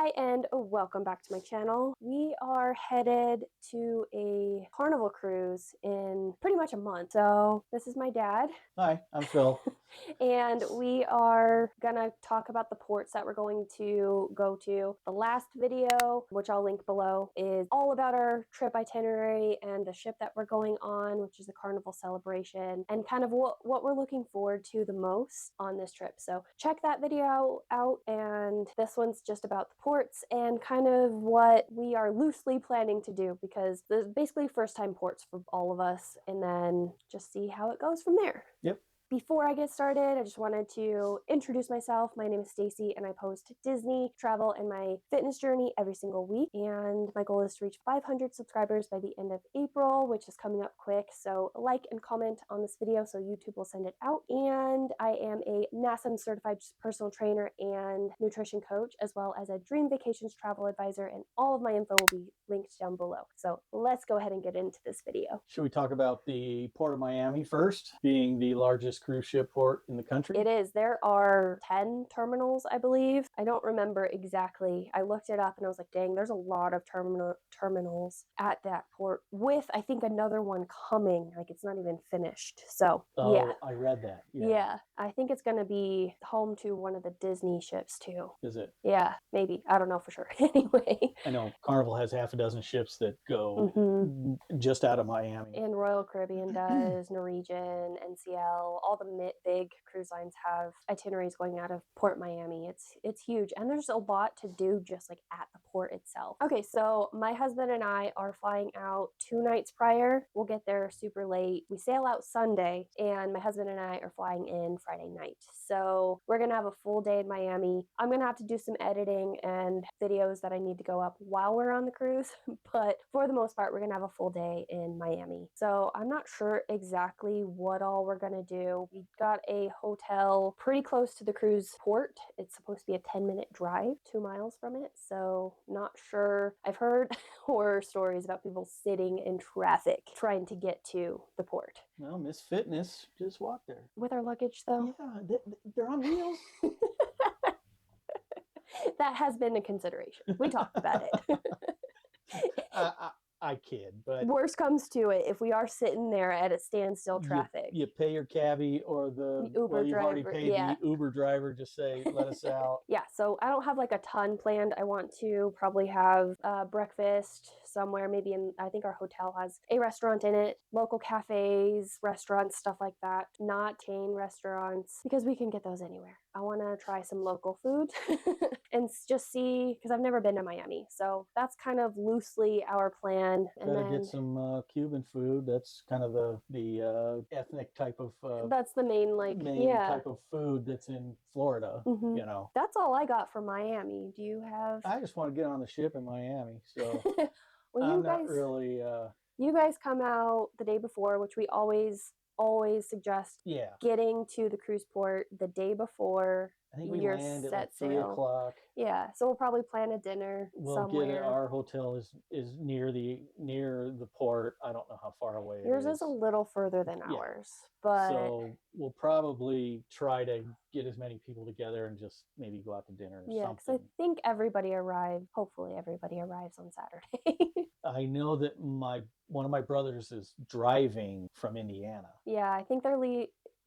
Hi and welcome back to my channel. We are headed to a Carnival cruise in pretty much a month. So this is my dad. Hi, I'm Phil. And we are gonna talk about the ports that we're going to go to. The last video, which I'll link below, is all about our trip itinerary and the ship that we're going on, which is the Carnival Celebration, and kind of what we're looking forward to the most on this trip. So check that video out, and this one's just about the ports and kind of what we are loosely planning to do, because this is basically first time ports for all of us, and then just see how it goes from there. Yep. Before I get started, I just wanted to introduce myself. My name is Stacy, and I post Disney, travel, and my fitness journey every single week. And my goal is to reach 500 subscribers by the end of April, which is coming up quick. So like and comment on this video so YouTube will send it out. And I am a Nassau certified personal trainer and nutrition coach, as well as a Dream Vacations travel advisor. And all of my info will be linked down below. So let's go ahead and get into this video. Should we talk about the Port of Miami first, being the largest cruise ship port in the country? It is. There are 10 terminals, I believe. I don't remember exactly. I looked it up and I was like, dang, there's a lot of terminals at that port, with I think another one coming. Like, it's not even finished. So yeah. I read that. Yeah, I think it's going to be home to one of the Disney ships too. Is it? Yeah, maybe. I don't know for sure. Anyway. I know Carnival has half a dozen ships that go just out of Miami. And Royal Caribbean does, Norwegian, NCL, all the big cruise lines have itineraries going out of Port Miami. It's huge, and there's a lot to do just like at the port itself. Okay, so my husband and I are flying out 2 nights prior. We'll get there super late. We sail out Sunday, and my husband and I are flying in Friday night. So we're gonna have a full day in Miami. I'm gonna have to do some editing and videos that I need to go up while we're on the cruise, but for the most part, we're gonna have a full day in Miami. So I'm not sure exactly what all we're gonna do. We got a hotel pretty close to the cruise port. It's supposed to be a 10-minute drive, 2 miles from it. So not sure. I've heard horror stories about people sitting in traffic trying to get to the port. Well, Miss Fitness just walked there. With our luggage, though? Yeah, they're on wheels. That has been a consideration. We talked about it. I kid, but worst comes to it, if we are sitting there at a standstill traffic, you pay your cabbie or the Uber you've driver. already paid the Uber driver. Just say, let us out. Yeah, so I don't have like a ton planned. I want to probably have breakfast somewhere, maybe I think our hotel has a restaurant in it, local cafes, restaurants, stuff like that, not chain restaurants, because we can get those anywhere. I want to try some local food and just see, because I've never been to Miami. So that's kind of loosely our plan. And Gotta then get some Cuban food. That's kind of the ethnic type of that's the main type of food that's in Florida. Mm-hmm. You know, that's all I got from Miami. Do you have? I just want to get on the ship in Miami, so well, I'm not really. You guys come out the day before, which we always suggest. Yeah. Getting to the cruise port the day before. I think we land at like 3 o'clock. Yeah, so we'll probably plan a dinner somewhere. Our hotel is near the port. I don't know how far away it is. Yours is a little further than ours, but so we'll probably try to get as many people together and just maybe go out to dinner or something. Because I think hopefully everybody arrives on Saturday. I know that one of my brothers is driving from Indiana. Yeah, I think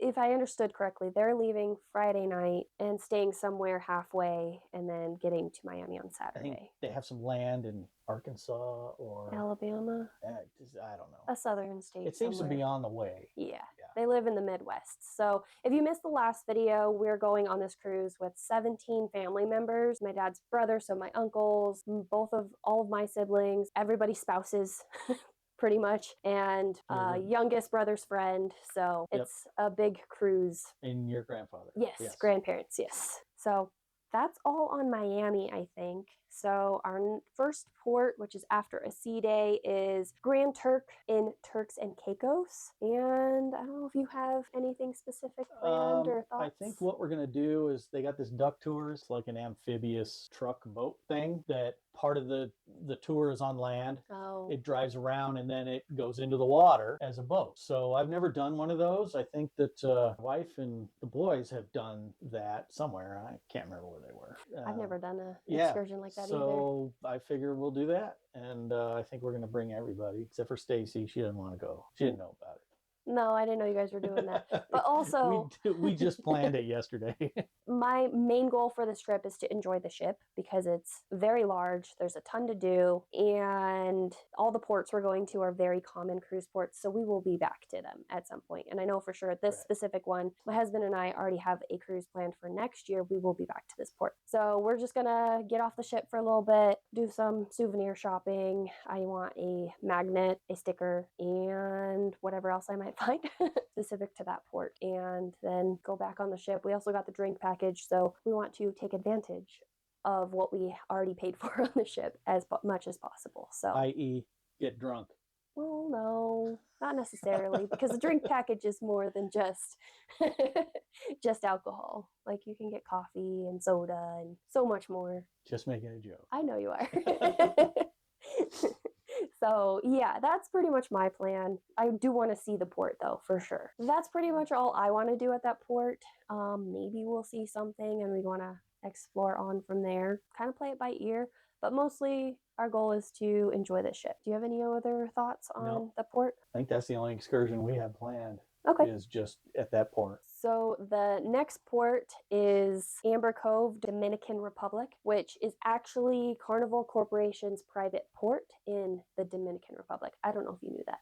if I understood correctly, they're leaving Friday night and staying somewhere halfway and then getting to Miami on Saturday. I think they have some land in Arkansas or Alabama. I don't know. A southern state. It seems to be on the way. Yeah. They live in the Midwest. So if you missed the last video, we're going on this cruise with 17 family members. My dad's brother, so my uncles, all of my siblings, everybody's spouses. Pretty much, and youngest brother's friend. So it's a big cruise. And your grandfather. Yes, grandparents, yes. So that's all on Miami, I think. So our first port, which is after a sea day, is Grand Turk in Turks and Caicos. And I don't know if you have anything specific planned or thoughts. I think what we're going to do is they got this duck tours, like an amphibious truck boat thing that part of the tour is on land. Oh, It drives around and then it goes into the water as a boat. So I've never done one of those. I think that wife and the boys have done that somewhere. I can't remember where they were. I've never done an excursion like that either. So I figure we'll do that. And I think we're going to bring everybody, except for Stacy. She didn't want to go. She didn't know about it. No, I didn't know you guys were doing that. But also, we just planned it yesterday. my main goal for this trip is to enjoy the ship because it's very large. There's a ton to do, and all the ports we're going to are very common cruise ports, so we will be back to them at some point. And I know for sure this specific one, my husband and I already have a cruise planned for next year. We will be back to this port. So we're just gonna get off the ship for a little bit, do some souvenir shopping. I want a magnet, a sticker, and whatever else I might find specific to that port, and then go back on the ship. We also got the drink package, so we want to take advantage of what we already paid for on the ship as much as possible. So, i.e., get drunk. Well, no, not necessarily, because the drink package is more than just just alcohol. Like you can get coffee and soda and so much more. Just making a joke. I know you are. So yeah, that's pretty much my plan. I do want to see the port though, for sure. That's pretty much all I want to do at that port. Maybe we'll see something and we want to explore on from there. Kind of play it by ear, but mostly our goal is to enjoy the ship. Do you have any other thoughts on the port? I think that's the only excursion we have planned. Okay. Is just at that port. So the next port is Amber Cove, Dominican Republic, which is actually Carnival Corporation's private port in the Dominican Republic. I don't know if you knew that.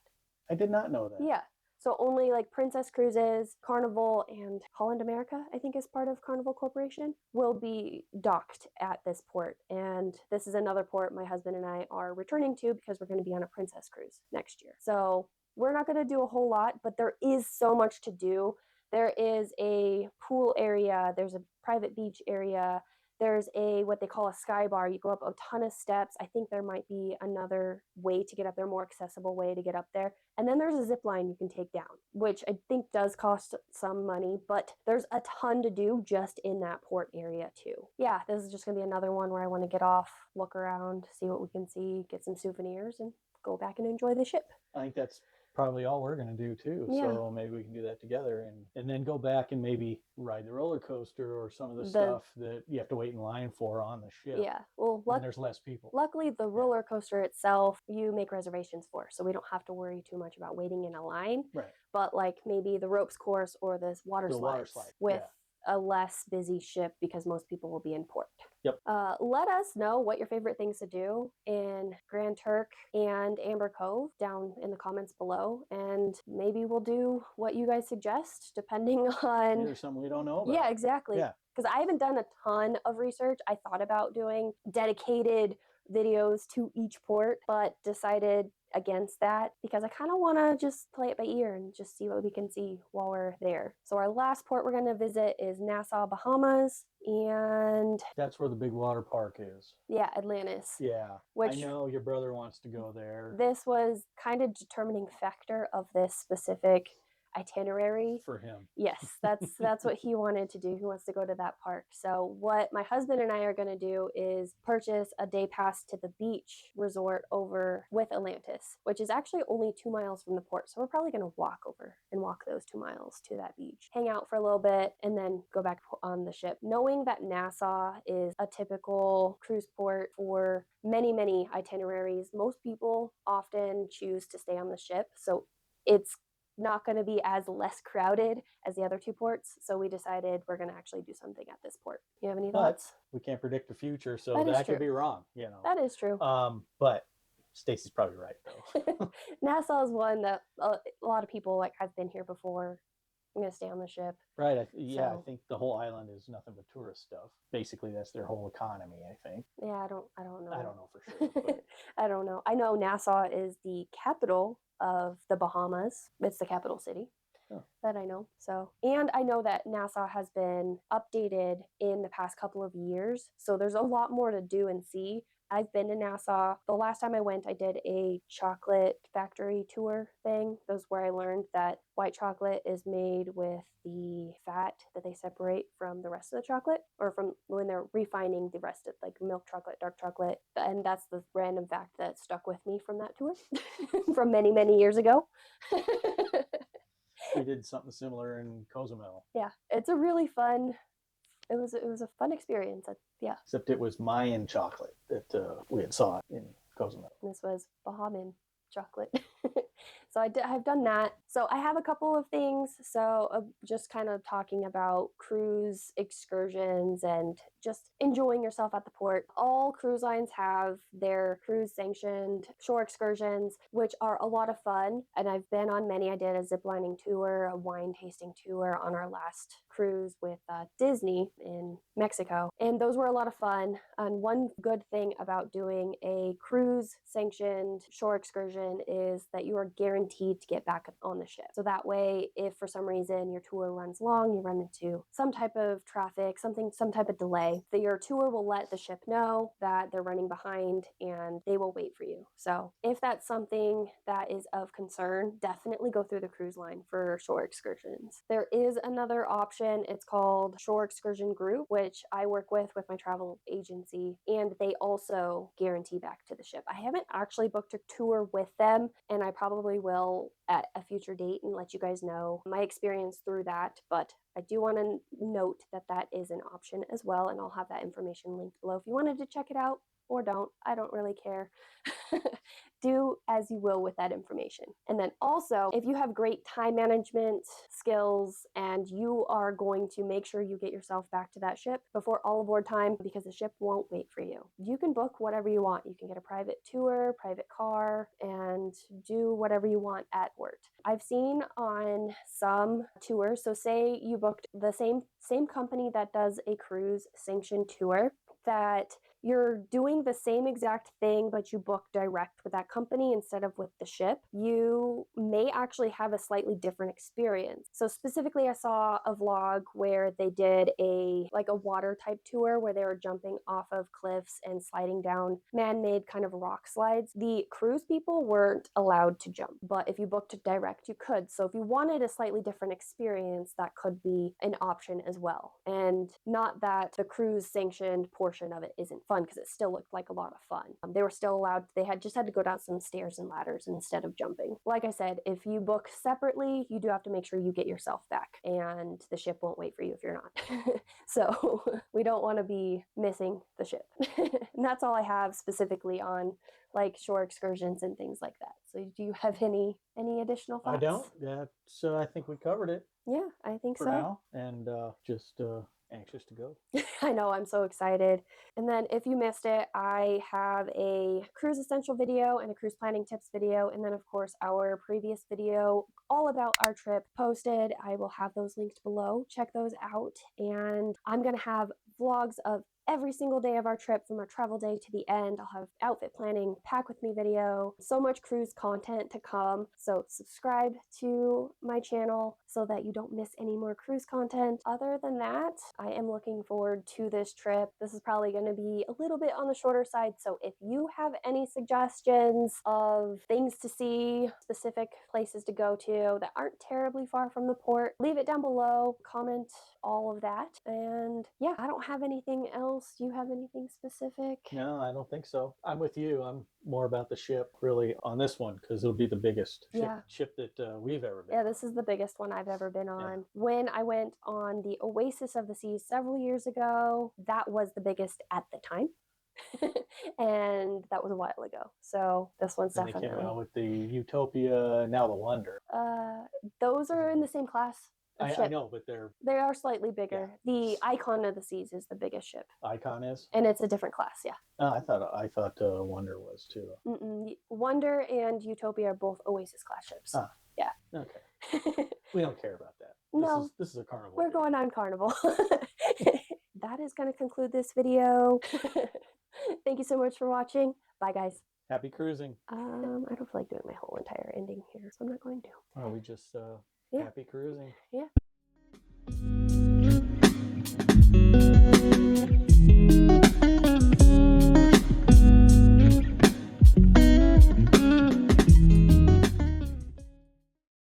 I did not know that. Yeah. So only like Princess Cruises, Carnival, and Holland America, I think is part of Carnival Corporation, will be docked at this port. And this is another port my husband and I are returning to because we're going to be on a Princess Cruise next year. So we're not going to do a whole lot, but there is so much to do. There is a pool area. There's a private beach area. There's what they call a sky bar. You go up a ton of steps. I think there might be another way to get up there, more accessible way to get up there. And then there's a zip line you can take down, which I think does cost some money, but there's a ton to do just in that port area too. Yeah, this is just going to be another one where I want to get off, look around, see what we can see, get some souvenirs, and go back and enjoy the ship. I think that's probably all we're going to do too. Yeah. So maybe we can do that together and then go back and maybe ride the roller coaster or some of the stuff that you have to wait in line for on the ship. Yeah. Well, there's less people. Luckily, the roller coaster itself, you make reservations for, so we don't have to worry too much about waiting in a line. Right. But like maybe the ropes course or this water slide with a less busy ship because most people will be in port. Yep. Let us know what your favorite things to do in Grand Turk and Amber Cove down in the comments below, and maybe we'll do what you guys suggest depending on. There's something we don't know about. Yeah, exactly. Yeah. Because I haven't done a ton of research. I thought about doing dedicated videos to each port, but decided against that because I kind of want to just play it by ear and just see what we can see while we're there. So our last port we're going to visit is Nassau, Bahamas, and that's where the big water park is. Yeah, Atlantis. Yeah, which I know your brother wants to go there. This was kind of determining factor of this specific itinerary for him. Yes, that's what he wanted to do. He wants to go to that park. So what my husband and I are going to do is purchase a day pass to the beach resort over with Atlantis, which is actually only 2 miles from the port. So we're probably going to walk over and walk those 2 miles to that beach, hang out for a little bit, and then go back on the ship. Knowing that Nassau is a typical cruise port for many, many itineraries, most people often choose to stay on the ship. So it's not going to be as less crowded as the other 2 ports. So we decided we're going to actually do something at this port. You have any thoughts? We can't predict the future, so that could be wrong, you know. That is true. But Stacy's probably right, though. Nassau is one that a lot of people like have been here before. I'm going to stay on the ship. Right. I think the whole island is nothing but tourist stuff. Basically, that's their whole economy, I think. Yeah, I don't know. I don't know for sure. But. I don't know. I know Nassau is the capital of the Bahamas. It's the capital city. that I know. So, and I know that Nassau has been updated in the past couple of years. So there's a lot more to do and see. I've been to Nassau. The last time I went, I did a chocolate factory tour thing. That was where I learned that white chocolate is made with the fat that they separate from the rest of the chocolate, or from when they're refining the rest of, like, milk chocolate, dark chocolate. And that's the random fact that stuck with me from that tour from many, many years ago. We did something similar in Cozumel. Yeah, it's a really fun. It was a fun experience. Yeah. Except it was Mayan chocolate that we had saw in Cozumel. This was Bahamas chocolate. So I've done that. So I have a couple of things. So just kind of talking about cruise excursions and just enjoying yourself at the port. All cruise lines have their cruise sanctioned shore excursions, which are a lot of fun. And I've been on many. I did a ziplining tour, a wine tasting tour on our last cruise with Disney in Mexico. And those were a lot of fun. And one good thing about doing a cruise sanctioned shore excursion is that you are guaranteed to get back on the ship. So that way, if for some reason your tour runs long, you run into some type of traffic, some type of delay, that your tour will let the ship know that they're running behind and they will wait for you. So if that's something that is of concern, definitely go through the cruise line for shore excursions. There is another option. It's called Shore Excursion Group, which I work with my travel agency, and they also guarantee back to the ship. I haven't actually booked a tour with them, and I probably will at a future date and let you guys know my experience through that. But I do want to note that that is an option as well, and I'll have that information linked below if you wanted to check it out, or don't. I don't really care. Do as you will with that information. And then also, if you have great time management skills and you are going to make sure you get yourself back to that ship before all aboard time, because the ship won't wait for you, you can book whatever you want. You can get a private tour, private car, and do whatever you want at port. I've seen on some tours, so say you booked the same company that does a cruise sanctioned tour, that you're doing the same exact thing, but you book direct with that company instead of with the ship, you may actually have a slightly different experience. So specifically, I saw a vlog where they did a water type tour where they were jumping off of cliffs and sliding down man-made kind of rock slides. The cruise people weren't allowed to jump, but if you booked it direct, you could. So if you wanted a slightly different experience, that could be an option as well. And not that the cruise sanctioned portion of it isn't fun, because it still looked like a lot of fun. They were still allowed, they had to go down some stairs and ladders instead of jumping. Like I said, if you book separately, you do have to make sure you get yourself back, and the ship won't wait for you if you're not. So we don't want to be missing the ship. And that's all I have specifically on like shore excursions and things like that. So do you have any additional thoughts? I don't. So I think we covered it. Yeah, I think for so. now, and just anxious to go. I know, I'm so excited. And then if you missed it, I have a cruise essential video and a cruise planning tips video, and then of course our previous video all about our trip posted. I will have those linked below. Check those out. And I'm going to have vlogs of every single day of our trip, from our travel day to the end. I'll have outfit planning, pack with me video, so much cruise content to come. So subscribe to my channel so that you don't miss any more cruise content. Other than that, I am looking forward to this trip. This is probably going to be a little bit on the shorter side. So if you have any suggestions of things to see, specific places to go to that aren't terribly far from the port, leave it down below, comment all of that. And yeah, I don't have anything else. Do you have anything specific? No, I don't think so. I'm with you. I'm more about the ship really on this one, because it'll be the biggest ship that we've ever been. Yeah, this is the biggest one I've ever been on. Yeah. When I went on the Oasis of the Seas several years ago, that was the biggest at the time. And that was a while ago. So this one's and definitely. They came out with the Utopia, now the Wonder. Those are in the same class. I know, but they are slightly bigger. Yeah. The Icon of the Seas is the biggest ship. Icon is, and it's a different class. Yeah. I thought Wonder was too. Wonder and Utopia are both Oasis class ships. Yeah. Okay. We don't care about that. No, this is a Carnival. We're going on Carnival. That is going to conclude this video. Thank you so much for watching. Bye, guys. Happy cruising. I don't feel like doing my whole entire ending here, so I'm not going to. Are we just? Happy cruising. Yeah.